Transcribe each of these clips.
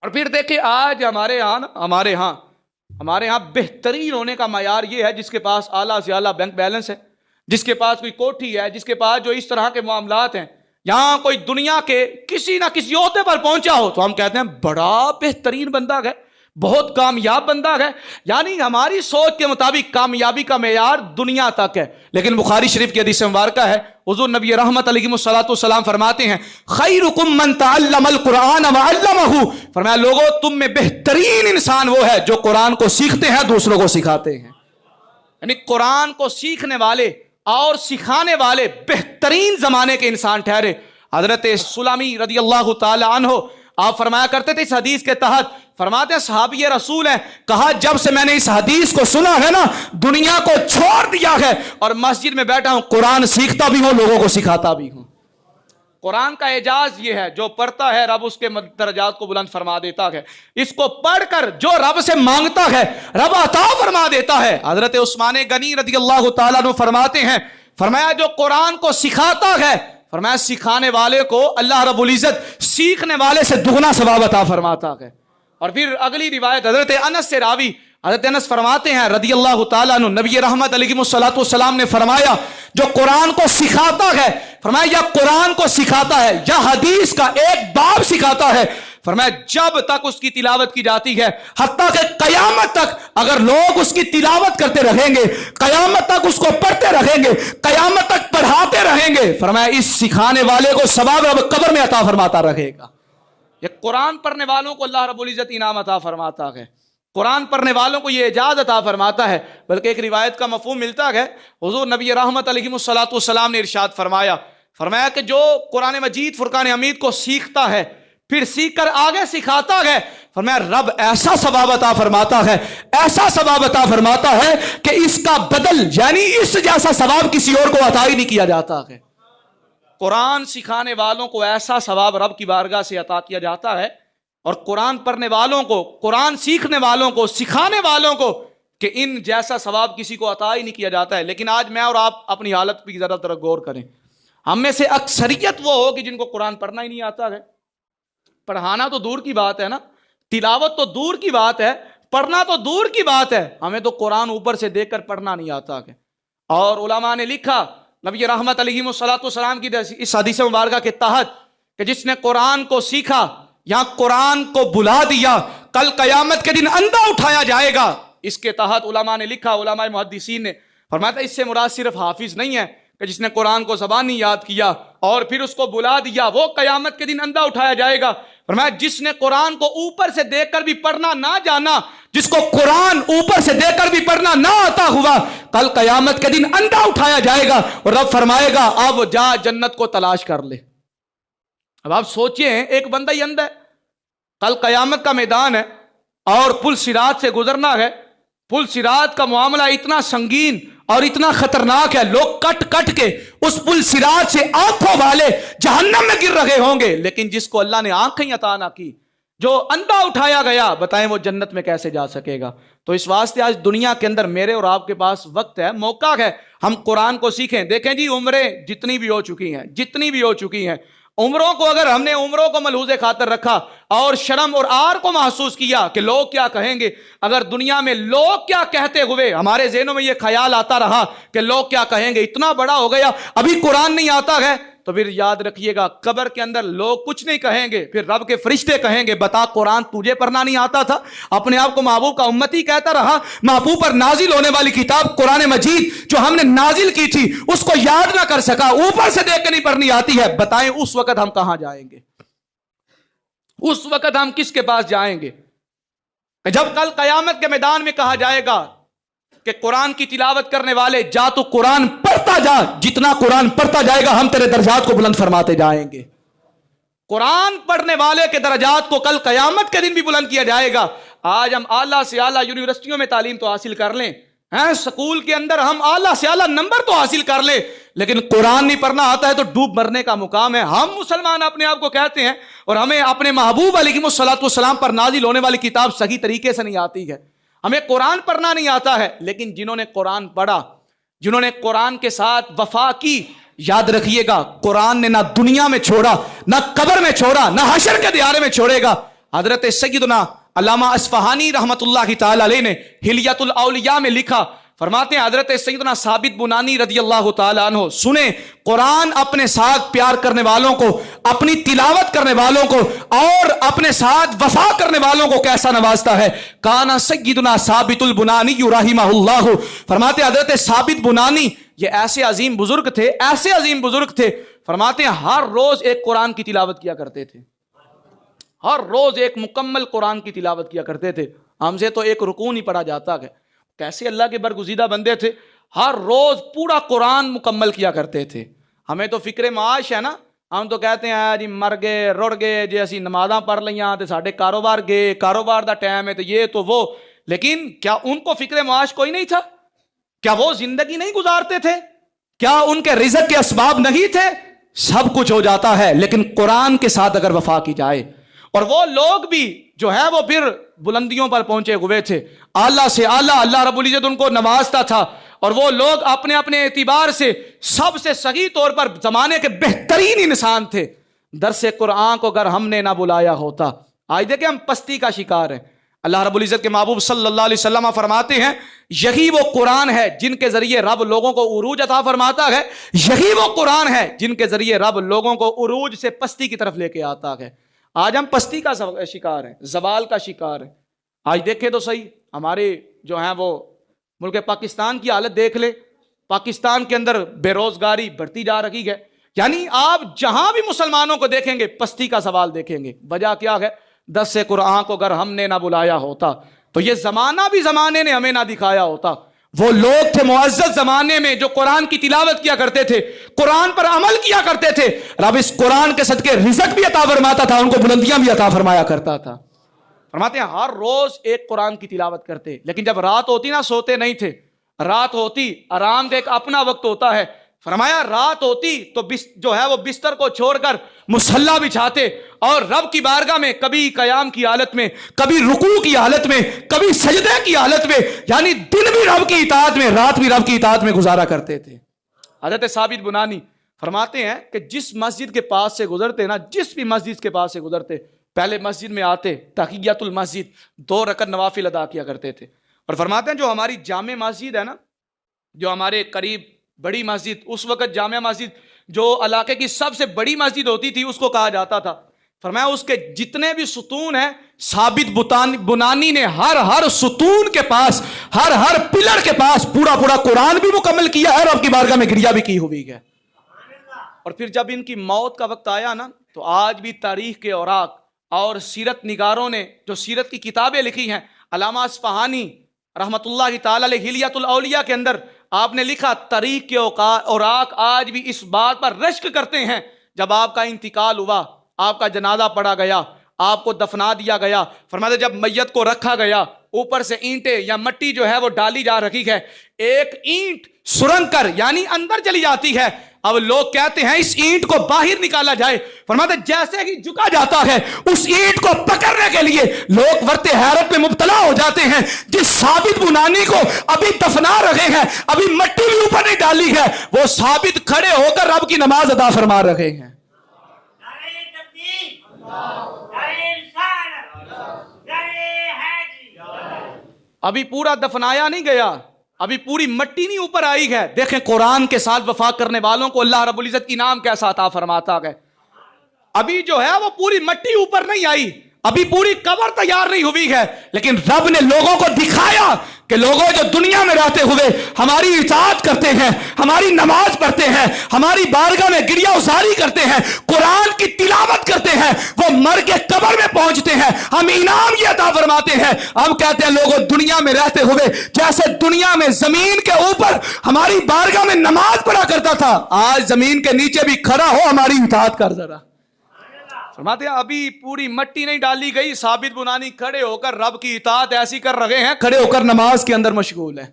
اور پھر دیکھیں آج ہمارے ہاں بہترین ہونے کا معیار یہ ہے جس کے پاس اعلیٰ سے اعلیٰ بینک بیلنس ہے، جس کے پاس کوئی کوٹھی ہے، جس کے پاس جو اس طرح کے معاملات ہیں، یہاں کوئی دنیا کے کسی نہ کسی عہدے پر پہنچا ہو تو ہم کہتے ہیں بڑا بہترین بندہ ہے، بہت کامیاب بندہ ہے. یعنی ہماری سوچ کے مطابق کامیابی کا معیار دنیا تک ہے. لیکن بخاری شریف کی حدیث مبارکہ ہے، حضور نبی رحمت علیہ السلام فرماتے ہیں خیرکم من تعلم القرآن وعلمہ، فرمایا لوگوں تم میں بہترین انسان وہ ہے جو قرآن کو سیکھتے ہیں دوسروں کو سکھاتے ہیں. یعنی قرآن کو سیکھنے والے اور سکھانے والے بہترین زمانے کے انسان ٹھہرے. حضرت سلمی رضی اللہ تعالی عنہ آپ فرمایا کرتے تھے اس حدیث کے تحت، فرماتے ہیں صحابی رسول ہیں، کہا جب سے میں نے اس حدیث کو سنا ہے نا دنیا کو چھوڑ دیا ہے اور مسجد میں بیٹھا ہوں قرآن سیکھتا بھی ہوں لوگوں کو سکھاتا بھی ہوں. قرآن کا اعجاز یہ ہے جو پڑھتا ہے رب اس کے درجات کو بلند فرما دیتا ہے، اس کو پڑھ کر جو رب سے مانگتا ہے رب عطا فرما دیتا ہے. حضرت عثمان غنی رضی اللہ تعالیٰ عنہ فرماتے ہیں، فرمایا جو قرآن کو سکھاتا ہے، فرمایا سکھانے والے کو اللہ رب العزت سیکھنے والے سے دگنا ثواب عطا فرماتا ہے. اور پھر اگلی روایت حضرت انس سے راوی، حضرت انس فرماتے ہیں رضی اللہ تعالیٰ عنہ، نبی رحمت علیہ السلام نے فرمایا جو قرآن کو سکھاتا ہے، فرمایا یا قرآن کو سکھاتا ہے یا حدیث کا ایک باب سکھاتا ہے، فرمایا جب تک اس کی تلاوت کی جاتی ہے حتیٰ کہ قیامت تک اگر لوگ اس کی تلاوت کرتے رہیں گے، قیامت تک اس کو پڑھتے رہیں گے، قیامت تک پڑھاتے رہیں گے، فرمایا اس سکھانے والے کو ثواب رب قبر میں عطا فرماتا رہے گا. یہ قرآن پڑھنے والوں کو اللہ رب العزت انعام عطا فرماتا ہے، قرآن پڑھنے والوں کو یہ اعجاز عطا فرماتا ہے. بلکہ ایک روایت کا مفہوم ملتا ہے، حضور نبی رحمت علیہ السلام نے ارشاد فرمایا کہ جو قرآن مجید فرقان حمید کو سیکھتا ہے پھر سیکھ کر آگے سکھاتا ہے، فرمایا رب ایسا ثواب عطا فرماتا ہے، ایسا ثواب عطا فرماتا ہے کہ اس کا بدل یعنی اس جیسا ثواب کسی اور کو عطا ہی نہیں کیا جاتا ہے. قرآن سکھانے والوں کو ایسا ثواب رب کی بارگاہ سے عطا کیا جاتا ہے، اور قرآن پڑھنے والوں کو، قرآن سیکھنے والوں کو، سکھانے والوں کو کہ ان جیسا ثواب کسی کو عطا ہی نہیں کیا جاتا ہے. لیکن آج میں اور آپ اپنی حالت پہ ذرا غور کریں، ہم میں سے اکثریت وہ ہوگی جن کو قرآن پڑھنا ہی نہیں آتا ہے. پڑھانا تو دور کی بات ہے نا، تلاوت تو دور کی بات ہے، پڑھنا تو دور کی بات ہے، ہمیں تو قرآن اوپر سے دیکھ کر پڑھنا نہیں آتا ہے. اور علماء نے لکھا نبی رحمت علیہ السلام کی اس حدیث مبارکہ کے تحت کہ جس نے قرآن کو سیکھا یا قرآن کو بلا دیا کل قیامت کے دن اندھا اٹھایا جائے گا. اس کے تحت علماء نے لکھا، علماء محدثین نے فرمایا اس سے مراد صرف حافظ نہیں ہے کہ جس نے قرآن کو زبانی یاد کیا اور پھر اس کو بلا دیا وہ قیامت کے دن اندھا اٹھایا جائے گا. فرمایا جس نے قرآن کو اوپر سے دیکھ کر بھی پڑھنا نہ جانا، جس کو قرآن اوپر سے دیکھ کر بھی پڑھنا نہ آتا ہوا کل قیامت کے دن اندھا اٹھایا جائے گا اور رب فرمائے گا اب جا جنت کو تلاش کر لے. اب آپ سوچئے ایک بندہ ہی اندھا ہے، کل قیامت کا میدان ہے اور پل صراط سے گزرنا ہے. پل صراط کا معاملہ اتنا سنگین اور اتنا خطرناک ہے، لوگ کٹ کٹ کے اس پل صراط سے آنکھوں والے جہنم میں گر رہے ہوں گے. لیکن جس کو اللہ نے آنکھیں عطا نہ کی، جو اندھا اٹھایا گیا، بتائیں وہ جنت میں کیسے جا سکے گا. تو اس واسطے آج دنیا کے اندر میرے اور آپ کے پاس وقت ہے، موقع ہے، ہم قرآن کو سیکھیں. دیکھیں جی عمریں جتنی بھی ہو چکی ہیں عمروں کو اگر ہم نے عمروں کو ملحوظ خاطر رکھا اور شرم اور عار کو محسوس کیا کہ لوگ کیا کہیں گے، اگر دنیا میں لوگ کیا کہتے ہوئے ہمارے ذہنوں میں یہ خیال آتا رہا کہ لوگ کیا کہیں گے، اتنا بڑا ہو گیا ابھی قرآن نہیں آتا ہے، تو پھر یاد رکھیے گا قبر کے اندر لوگ کچھ نہیں کہیں گے، پھر رب کے فرشتے کہیں گے بتا قرآن تجھے پڑھنا نہیں آتا تھا، اپنے آپ کو محبوب کا امتی کہتا رہا، محبوب پر نازل ہونے والی کتاب قرآن مجید جو ہم نے نازل کی تھی اس کو یاد نہ کر سکا، اوپر سے دیکھ کے نہیں پڑھنی آتی ہے. بتائیں اس وقت ہم کہاں جائیں گے؟ اس وقت ہم کس کے پاس جائیں گے؟ جب کل قیامت کے میدان میں کہا جائے گا کہ قرآن کی تلاوت کرنے والے جا تو قرآن پڑھتا جا، جتنا قرآن پڑھتا جائے گا ہم تیرے درجات کو بلند فرماتے جائیں گے. قرآن پڑھنے والے کے درجات کو کل قیامت کے دن بھی بلند کیا جائے گا. آج ہم اعلیٰ سے اعلیٰ یونیورسٹیوں میں تعلیم تو حاصل کر لیں، سکول کے اندر ہم اعلیٰ سے اعلیٰ نمبر تو حاصل کر لیں، لیکن قرآن نہیں پڑھنا آتا ہے تو ڈوب مرنے کا مقام ہے. ہم مسلمان اپنے آپ کو کہتے ہیں اور ہمیں اپنے محبوب علیہ السلام پر نازل ہونے والی کتاب صحیح طریقے سے نہیں آتی ہے، ہمیں قرآن پڑھنا نہیں آتا ہے. لیکن جنہوں نے قرآن پڑھا، جنہوں نے قرآن کے ساتھ وفا کی، یاد رکھیے گا قرآن نے نہ دنیا میں چھوڑا، نہ قبر میں چھوڑا، نہ حشر کے دیارے میں چھوڑے گا. حضرت سیدنا علامہ اصفہانی رحمۃ اللہ تعالی علیہ نے حلیۃ الاولیاء میں لکھا، فرماتے ہیں حضرت سیدنا ثابت بنانی رضی اللہ تعالیٰ عنہ، سنیں قرآن اپنے ساتھ پیار کرنے والوں کو، اپنی تلاوت کرنے والوں کو اور اپنے ساتھ وفا کرنے والوں کو کیسا نوازتا ہے۔ کانا سیدنا ثابت البنانی رحمہ اللہ، فرماتے ہیں حضرت ثابت بنانی یہ ایسے عظیم بزرگ تھے، ایسے عظیم بزرگ تھے، فرماتے ہیں ہر روز ایک قرآن کی تلاوت کیا کرتے تھے، ہر روز ایک مکمل قرآن کی تلاوت کیا کرتے تھے۔ ہم سے تو ایک رکوع نہیں پڑھا جاتا ہے، کیسے اللہ کے برگزیدہ بندے تھے، ہر روز پورا قرآن مکمل کیا کرتے تھے۔ ہمیں تو فکر معاش ہے نا، ہم تو کہتے ہیں جی مر گئے رڑ گئے جی اسی نمازاں پڑھ لیاں تے ساڈے کاروبار گئے، کاروبار دا ٹائم ہے تو یہ تو وہ، لیکن کیا ان کو فکر معاش کوئی نہیں تھا؟ کیا وہ زندگی نہیں گزارتے تھے؟ کیا ان کے رزق کے اسباب نہیں تھے؟ سب کچھ ہو جاتا ہے، لیکن قرآن کے ساتھ اگر وفا کی جائے، اور وہ لوگ بھی جو ہے وہ پھر بلندیوں پر پہنچے ہوئے تھے، اعلیٰ سے اعلیٰ اللہ رب العزت ان کو نوازتا تھا، اور وہ لوگ اپنے اپنے اعتبار سے سب سے صحیح طور پر زمانے کے بہترین انسان تھے۔ درس قرآن کو اگر ہم نے نہ بلایا ہوتا، آج دیکھیں ہم پستی کا شکار ہیں۔ اللہ رب العزت کے محبوب صلی اللہ علیہ وسلم فرماتے ہیں یہی وہ قرآن ہے جن کے ذریعے رب لوگوں کو عروج عطا فرماتا ہے، یہی وہ قرآن ہے جن کے ذریعے رب لوگوں کو عروج سے پستی کی طرف لے کے آتا ہے۔ آج ہم پستی کا شکار ہیں، زوال کا شکار ہیں۔ آج دیکھیں تو صحیح ہمارے جو ہیں وہ ملک پاکستان کی حالت دیکھ لے، پاکستان کے اندر بے روزگاری بڑھتی جا رہی ہے، یعنی آپ جہاں بھی مسلمانوں کو دیکھیں گے پستی کا سوال دیکھیں گے۔ وجہ کیا ہے؟ درس قرآن کو اگر ہم نے نہ بلایا ہوتا تو یہ زمانہ بھی زمانے نے ہمیں نہ دکھایا ہوتا۔ وہ لوگ تھے معزز زمانے میں جو قرآن کی تلاوت کیا کرتے تھے، قرآن پر عمل کیا کرتے تھے، رب اس قرآن کے صدقے رزق بھی عطا فرماتا تھا، ان کو بلندیاں بھی عطا فرمایا کرتا تھا۔ فرماتے ہیں ہر روز ایک قرآن کی تلاوت کرتے، لیکن جب رات ہوتی نا سوتے نہیں تھے، رات ہوتی آرام کا ایک اپنا وقت ہوتا ہے، فرمایا رات ہوتی تو جو ہے وہ بستر کو چھوڑ کر مصلی بچھاتے اور رب کی بارگاہ میں کبھی قیام کی حالت میں، کبھی رکوع کی حالت میں، کبھی سجدے کی حالت میں، یعنی دن بھی رب کی اطاعت میں، رات بھی رب کی اطاعت میں گزارا کرتے تھے۔ حضرت ثابت بنانی فرماتے ہیں کہ جس مسجد کے پاس سے گزرتے نا، جس بھی مسجد کے پاس سے گزرتے، پہلے مسجد میں آتے تحیۃ المسجد 2 رکعت نوافل ادا کیا کرتے تھے، اور فرماتے ہیں جو ہماری جامع مسجد ہے نا، جو ہمارے قریب بڑی مسجد، اس وقت جامع مسجد جو علاقے کی سب سے بڑی مسجد ہوتی تھی اس کو کہا جاتا تھا، فرمایا اس کے جتنے بھی ستون ہیں ثابت بنانی نے ہر ستون کے پاس، ہر پلر کے پاس پورا قرآن بھی مکمل کیا ہے اور آپ کی بارگاہ میں گریہ بھی کی ہوئی ہے۔ اور پھر جب ان کی موت کا وقت آیا نا تو آج بھی تاریخ کے اوراق اور سیرت نگاروں نے جو سیرت کی کتابیں لکھی ہیں، علامہ اصفہانی رحمت اللہ تعالی علیہ حلیۃ الاولیاء کے اندر آپ نے لکھا تاریخ کے اوراق آج بھی اس بات پر رشک کرتے ہیں جب آپ کا انتقال ہوا، آپ کا جنازہ پڑھا گیا، آپ کو دفنا دیا گیا، فرماتے جب میت کو رکھا گیا اوپر سے اینٹیں یا مٹی جو ہے وہ ڈالی جا رہی ہے، ایک اینٹ سرنگ کر یعنی اندر چلی جاتی ہے، اب لوگ کہتے ہیں اس اینٹ کو باہر نکالا جائے، فرماتے جیسے ہی جھکا جاتا ہے اس اینٹ کو پکڑنے کے لیے لوگ ورتے حیرت میں مبتلا ہو جاتے ہیں، جس ثابت بنانی کو ابھی دفنا رہے ہیں، ابھی مٹی بھی اوپر نہیں ڈالی ہے، وہ ثابت کھڑے ہو کر رب کی نماز ادا فرما رہے ہیں۔ ابھی پورا دفنایا نہیں گیا، ابھی پوری مٹی نہیں اوپر آئی ہے۔ دیکھیں قرآن کے ساتھ وفا کرنے والوں کو اللہ رب العزت انعام کیسا عطا فرماتا ہے۔ ابھی جو ہے وہ پوری مٹی اوپر نہیں آئی، ابھی پوری قبر تیار نہیں ہوئی ہے، لیکن رب نے لوگوں کو دکھایا کہ لوگوں جو دنیا میں رہتے ہوئے ہماری اطاعت کرتے ہیں، ہماری نماز پڑھتے ہیں، ہماری بارگاہ میں گریہ ازاری کرتے ہیں، قرآن کی تلاوت کرتے ہیں، وہ مر کے قبر میں پہنچتے ہیں، ہم انعام یہ عطا فرماتے ہیں۔ ہم کہتے ہیں لوگوں دنیا میں رہتے ہوئے جیسے دنیا میں زمین کے اوپر ہماری بارگاہ میں نماز پڑھا کرتا تھا، آج زمین کے نیچے بھی کھڑا ہو ہماری اطاعت کر ذرا۔ فرماتے ہیں ابھی پوری مٹی نہیں ڈالی گئی، ثابت بنانی کھڑے ہو کر رب کی اطاعت ایسی کر رہے ہیں، کھڑے ہو کر نماز کے اندر مشغول ہیں۔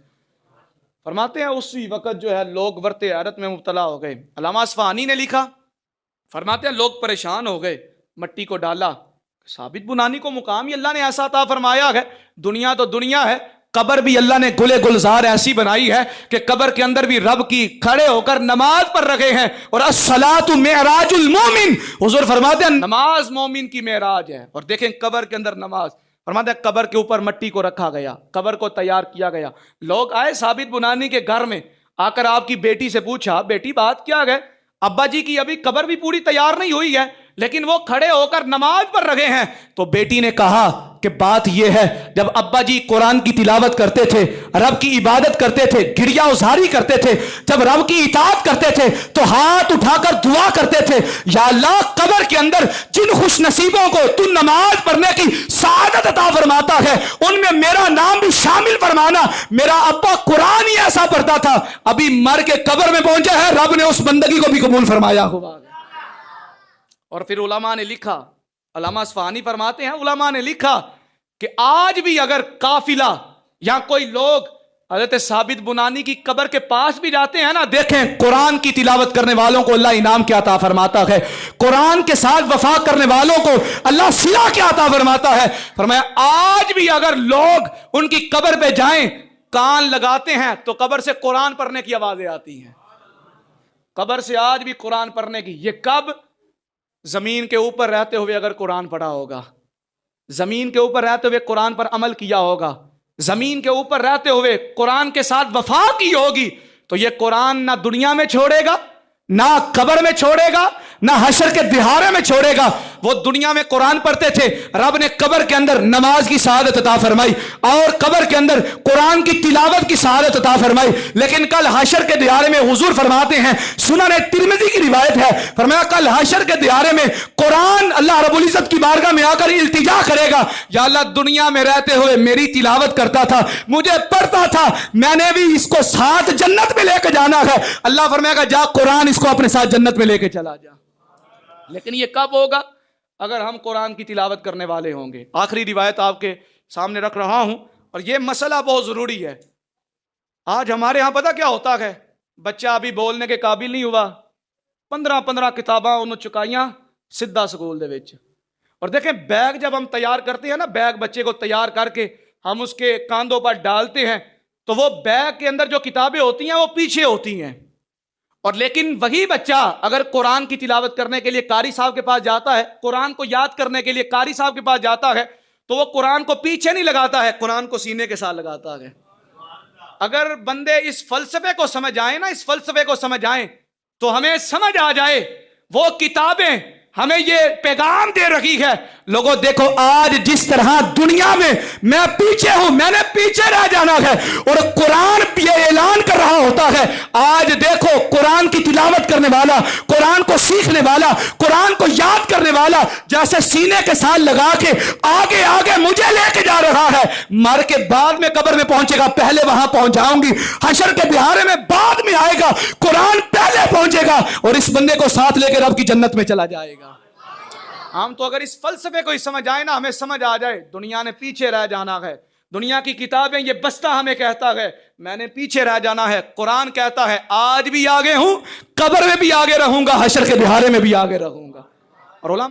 فرماتے ہیں اسی وقت جو ہے لوگ ورتے حیرت میں مبتلا ہو گئے۔ علامہ اصفہانی نے لکھا، فرماتے ہیں لوگ پریشان ہو گئے، مٹی کو ڈالا، ثابت بنانی کو مقام ہی اللہ نے ایسا عطا فرمایا ہے، دنیا تو دنیا ہے، قبر بھی اللہ نے گلے گلزار ایسی بنائی ہے کہ قبر کے اندر بھی رب کی کھڑے ہو کر نماز پڑھ رہے ہیں. اور الصلاۃ معراج المومن، حضور فرماتے ہیں نماز مومن کی معراج ہے. اور دیکھیں قبر کے اندر نماز، فرماتے ہیں قبر کے اوپر مٹی کو رکھا گیا، قبر کو تیار کیا گیا. لوگ آئے ثابت بنانی کے گھر میں، آ کر آپ کی بیٹی سے پوچھا بیٹی بات کیا ہے؟ ابا جی کی ابھی قبر بھی پوری تیار نہیں ہوئی ہے لیکن وہ کھڑے ہو کر نماز پڑھ رہے ہیں. تو بیٹی نے کہا کہ بات یہ ہے جب ابا جی قرآن کی تلاوت کرتے تھے، رب کی عبادت کرتے تھے، گریہ ازاری کرتے تھے، جب رب کی اطاعت کرتے تھے تو ہاتھ اٹھا کر دعا کرتے تھے یا اللہ قبر کے اندر جن خوش نصیبوں کو تو نماز پڑھنے کی سعادت عطا فرماتا ہے ان میں میرا نام بھی شامل فرمانا. میرا ابا قرآن ہی ایسا پڑھتا تھا، ابھی مر کے قبر میں پہنچا ہے، رب نے اس بندگی کو بھی قبول فرمایا ہوا. اور پھر علماء نے لکھا، علامہ اصفہانی فرماتے ہیں علماء نے لکھا کہ آج بھی اگر قافلہ یا کوئی لوگ حضرت ثابت بنانی کی قبر کے پاس بھی جاتے ہیں نا، دیکھیں قرآن کی تلاوت کرنے والوں کو اللہ انعام کیا عطا فرماتا ہے، قرآن کے ساتھ وفا کرنے والوں کو اللہ صلہ کیا عطا فرماتا ہے. فرمایا آج بھی اگر لوگ ان کی قبر پہ جائیں کان لگاتے ہیں تو قبر سے قرآن پڑھنے کی آوازیں آتی ہیں. قبر سے آج بھی قرآن پڑھنے کی. یہ کب؟ زمین کے اوپر رہتے ہوئے اگر قرآن پڑھا ہوگا، زمین کے اوپر رہتے ہوئے قرآن پر عمل کیا ہوگا، زمین کے اوپر رہتے ہوئے قرآن کے ساتھ وفا کی ہوگی، تو یہ قرآن نہ دنیا میں چھوڑے گا، نہ قبر میں چھوڑے گا، نہ حشر کے دہاڑے میں چھوڑے گا. وہ دنیا میں قرآن پڑھتے تھے، رب نے قبر کے اندر نماز کی سعادت عطا فرمائی اور قبر کے اندر قرآن کی تلاوت کی سعادت عطا فرمائی. لیکن کل حشر کے دہاڑے میں حضور فرماتے ہیں، سنن ترمذی کی روایت ہے، فرمایا کل حشر کے دہاڑے میں قرآن اللہ رب العزت کی بارگاہ میں آ کر التجا کرے گا یا اللہ دنیا میں رہتے ہوئے میری تلاوت کرتا تھا، مجھے پڑھتا تھا، میں نے بھی اس کو ساتھ جنت میں لے کے جانا ہے. اللہ فرمائے گا جا قرآن اس کو اپنے ساتھ جنت میں لے کے چلا جا. لیکن یہ کب ہوگا؟ اگر ہم قرآن کی تلاوت کرنے والے ہوں گے. آخری روایت آپ کے سامنے رکھ رہا ہوں اور یہ مسئلہ بہت ضروری ہے. آج ہمارے ہاں پتہ کیا ہوتا ہے، بچہ ابھی بولنے کے قابل نہیں ہوا، 15 کتاباں انہوں چکائیاں سدھا سکول دے وچ. اور دیکھیں بیگ جب ہم تیار کرتے ہیں نا، بیگ بچے کو تیار کر کے ہم اس کے کاندھوں پر ڈالتے ہیں تو وہ بیگ کے اندر جو کتابیں ہوتی ہیں وہ پیچھے ہوتی ہیں. اور لیکن وہی بچہ اگر قرآن کی تلاوت کرنے کے لیے قاری صاحب کے پاس جاتا ہے، قرآن کو یاد کرنے کے لیے قاری صاحب کے پاس جاتا ہے تو وہ قرآن کو پیچھے نہیں لگاتا ہے، قرآن کو سینے کے ساتھ لگاتا ہے. اگر بندے اس فلسفے کو سمجھ آئیں نا، اس فلسفے کو سمجھ آئیں تو ہمیں سمجھ آ جائے وہ کتابیں ہمیں یہ پیغام دے رہی ہے. لوگوں دیکھو آج جس طرح دنیا میں پیچھے ہوں، میں نے پیچھے رہ جانا ہے، اور قرآن یہ اعلان کر رہا ہوتا ہے آج دیکھو قرآن کی تلاوت کرنے والا، قرآن کو سیکھنے والا، قرآن کو یاد کرنے والا جیسے سینے کے ساتھ لگا کے آگے آگے مجھے لے کے جا رہا ہے. مر کے بعد میں قبر میں پہنچے گا، پہلے وہاں پہنچ جاؤں گی. حشر کے دہاڑے میں بعد میں آئے گا، قرآن پہلے پہنچے گا اور اس بندے کو ساتھ لے کے رب کی جنت میں چلا جائے گا. ہم تو اگر اس فلسفے کو ہی سمجھ آئے نا، ہمیں سمجھ آ جائے دنیا نے پیچھے رہ جانا ہے. دنیا کی کتابیں یہ بستہ ہمیں کہتا ہے میں نے پیچھے رہ جانا ہے. قرآن کہتا ہے آج بھی آگے ہوں، قبر میں بھی آگے رہوں گا، حشر کے دہاڑے میں بھی آگے رہوں گا. اور علماء